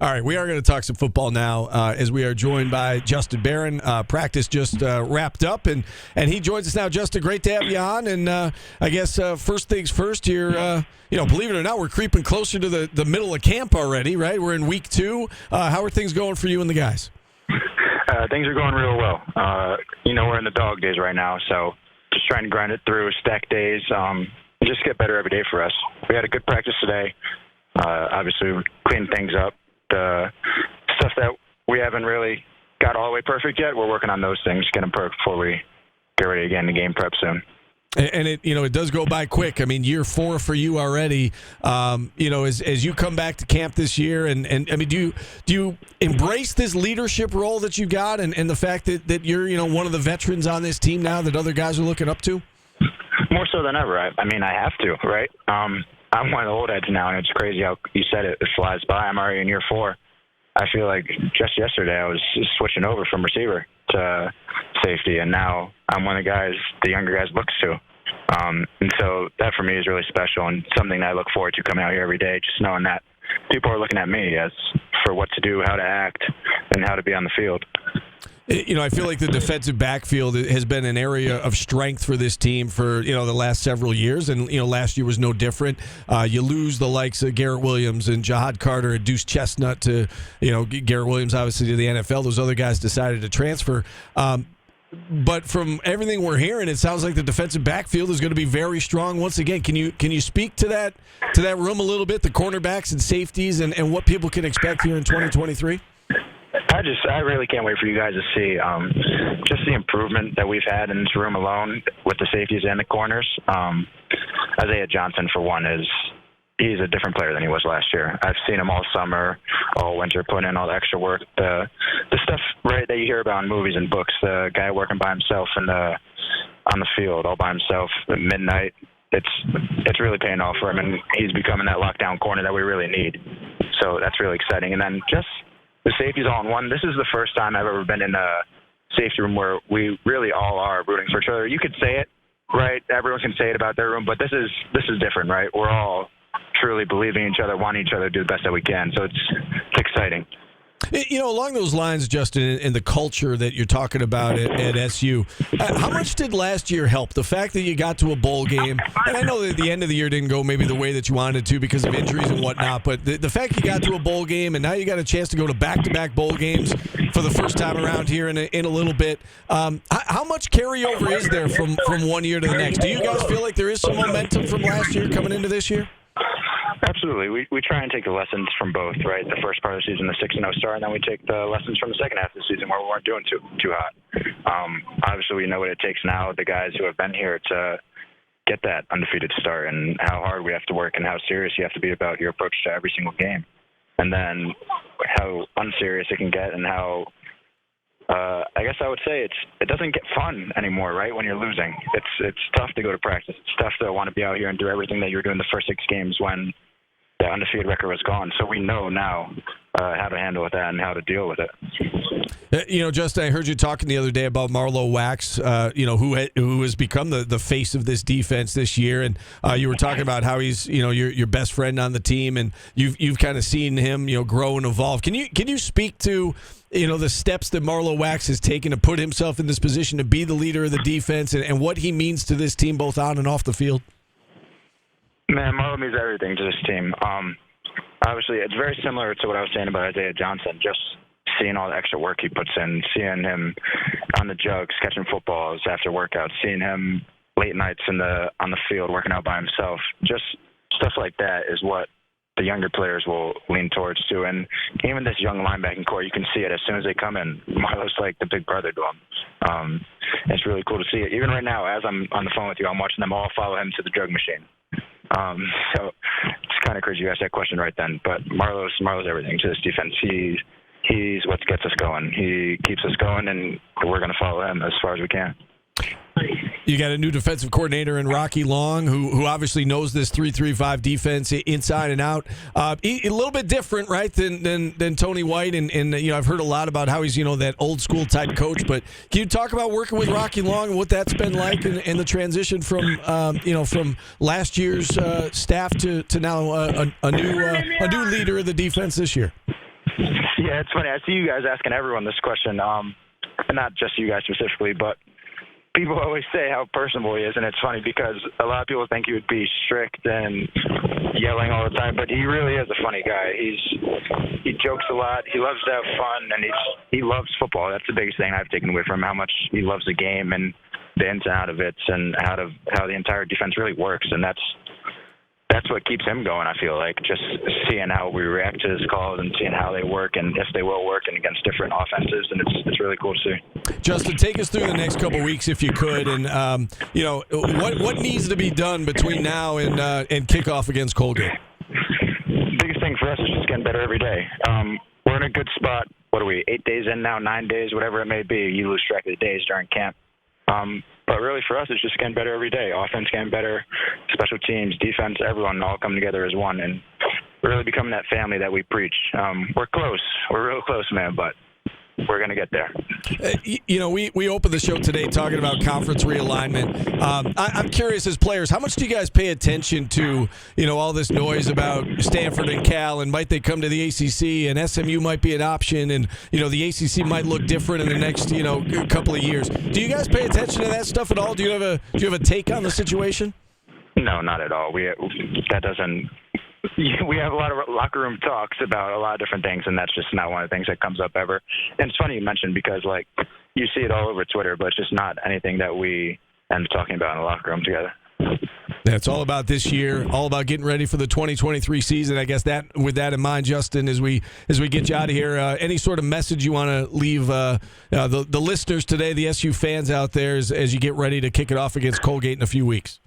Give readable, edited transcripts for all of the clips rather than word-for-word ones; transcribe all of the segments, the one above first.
All right, we are going to talk some football now as we are joined by Justin Barron. Practice just wrapped up, and he joins us now. Justin, great to have you on. And I guess first things first here, believe it or not, we're creeping closer to the middle of camp already, right? We're in week 2. How are things going for you and the guys? Things are going real well. We're in the dog days right now, so just trying to grind it through, stack days, just get better every day for us. We had a good practice today. Obviously, we cleaned things up. The stuff that we haven't really got all the way perfect yet, we're working on those things, get them perfect before we get ready to get into game prep soon. And it does go by quick. I mean, year 4 for you already. As you come back to camp this year, and I mean, do you embrace this leadership role that you got, and the fact that you're one of the veterans on this team now that other guys are looking up to? More so than ever. I have to, right? I'm one of the old heads now, and it's crazy how you said it flies by. I'm already in year 4. I feel like just yesterday I was switching over from receiver to safety, and now I'm one of the guys the younger guys looks to. And so that for me is really special and something that I look forward to coming out here every day, just knowing that people are looking at me as for what to do, how to act, and how to be on the field. I feel like the defensive backfield has been an area of strength for this team for, the last several years. And, last year was no different. You lose the likes of Garrett Williams and Jahad Carter and Deuce Chestnut to, Garrett Williams obviously to the NFL. Those other guys decided to transfer. But from everything we're hearing, it sounds like the defensive backfield is going to be very strong once again. Can you speak to that room a little bit, the cornerbacks and safeties and what people can expect here in 2023? I really can't wait for you guys to see just the improvement that we've had in this room alone with the safeties and the corners. Isaiah Johnson, for one, he's a different player than he was last year. I've seen him all summer, all winter, putting in all the extra work. The stuff right that you hear about in movies and books, the guy working by himself on the field, all by himself at midnight. It's really paying off for him, and he's becoming that lockdown corner that we really need. So that's really exciting. And then just the safety's all in one. This is the first time I've ever been in a safety room where we really all are rooting for each other. You could say it, right? Everyone can say it about their room, but this is different, right? We're all truly believing in each other, wanting each other to do the best that we can. So it's exciting. Along those lines, Justin, and the culture that you're talking about at SU, how much did last year help? The fact that you got to a bowl game, and I know that the end of the year didn't go maybe the way that you wanted to because of injuries and whatnot, but the fact you got to a bowl game and now you got a chance to go to back-to-back bowl games for the first time around here in a little bit, how much carryover is there from one year to the next? Do you guys feel like there is some momentum from last year coming into this year? Absolutely. We try and take the lessons from both, right? The first part of the season, the 6-0 start, and then we take the lessons from the second half of the season where we weren't doing too hot. Obviously, we know what it takes now, the guys who have been here, to get that undefeated start and how hard we have to work and how serious you have to be about your approach to every single game. And then how unserious it can get and how I guess I would say it doesn't get fun anymore, right, when you're losing. It's tough to go to practice. It's tough to want to be out here and do everything that you were doing the first 6 games when the undefeated record was gone. So we know now how to handle with that and how to deal with it. Justin, I heard you talking the other day about Marlowe Wax, who has become the face of this defense this year, and you were talking about how he's your best friend on the team, and you've kind of seen him grow and evolve. Can you speak to the steps that Marlowe Wax has taken to put himself in this position to be the leader of the defense and what he means to this team both on and off the field? Man, Marlowe means everything to this team. Obviously, it's very similar to what I was saying about Isaiah Johnson, just seeing all the extra work he puts in, seeing him on the jugs, catching footballs after workouts, seeing him late nights on the field working out by himself. Just stuff like that is what the younger players will lean towards too. And even this young linebacking core, you can see it as soon as they come in. Marlowe's like the big brother to them. It's really cool to see it. Even right now, as I'm on the phone with you, I'm watching them all follow him to the drug machine. So it's kind of crazy you asked that question right then. But Marlowe's everything to this defense. He's what gets us going. He keeps us going, and we're going to follow him as far as we can. You got a new defensive coordinator in Rocky Long, who obviously knows this 3-3-5 defense inside and out. A little bit different, right, than Tony White, and I've heard a lot about how he's that old school type coach. But can you talk about working with Rocky Long and what that's been like, and the transition from from last year's staff to now a new leader of the defense this year? Yeah, it's funny. I see you guys asking everyone this question, and not just you guys specifically, but people always say how personable he is, and it's funny because a lot of people think he would be strict and yelling all the time, but he really is a funny guy. He jokes a lot. He loves to have fun, and he loves football. That's the biggest thing I've taken away from him, how much he loves the game and the ins and out of it, and how the entire defense really works, and that's what keeps him going, I feel like, just seeing how we react to his calls and seeing how they work and if they will work and against different offenses, and it's really cool to see. Justin, take us through the next couple weeks if you could, and what needs to be done between now and kickoff against Colgate? Biggest thing for us is just getting better every day. We're in a good spot. What are we, 8 days in now, 9 days, whatever it may be. You lose track of the days during camp. But really for us, it's just getting better every day. Offense getting better, special teams, defense, everyone all come together as one, and really becoming that family that we preach. We're close. We're real close, man, but we're going to get there. We opened the show today talking about conference realignment. I'm curious, as players, how much do you guys pay attention to, all this noise about Stanford and Cal, and might they come to the ACC, and SMU might be an option, and, the ACC might look different in the next, couple of years. Do you guys pay attention to that stuff at all? Do you have a take on the situation? No, not at all. We have a lot of locker room talks about a lot of different things, and that's just not one of the things that comes up ever. And it's funny you mentioned, because you see it all over Twitter, but it's just not anything that we end up talking about in the locker room together. Yeah, it's all about this year, all about getting ready for the 2023 season. I guess with that in mind, Justin, as we get you out of here, any sort of message you want to leave the listeners today, the SU fans out there, as you get ready to kick it off against Colgate in a few weeks?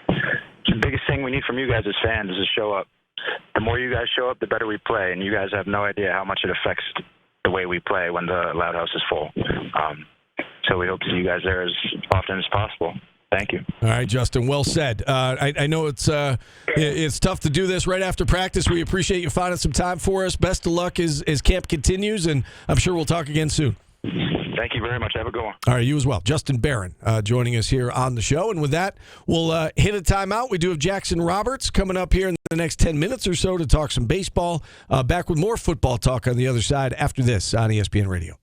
The biggest thing we need from you guys as fans is to show up. The more you guys show up, the better we play, and you guys have no idea how much it affects the way we play when the Loud House is full. So we hope to see you guys there as often as possible. Thank you. All right, Justin, well said. I know it's tough to do this right after practice. We appreciate you finding some time for us. Best of luck as camp continues, and I'm sure we'll talk again soon. Thank you very much. Have a good one. All right, you as well. Justin Barron joining us here on the show. And with that, we'll hit a timeout. We do have Jackson Roberts coming up here in the next 10 minutes or so to talk some baseball. Back with more football talk on the other side after this on ESPN Radio.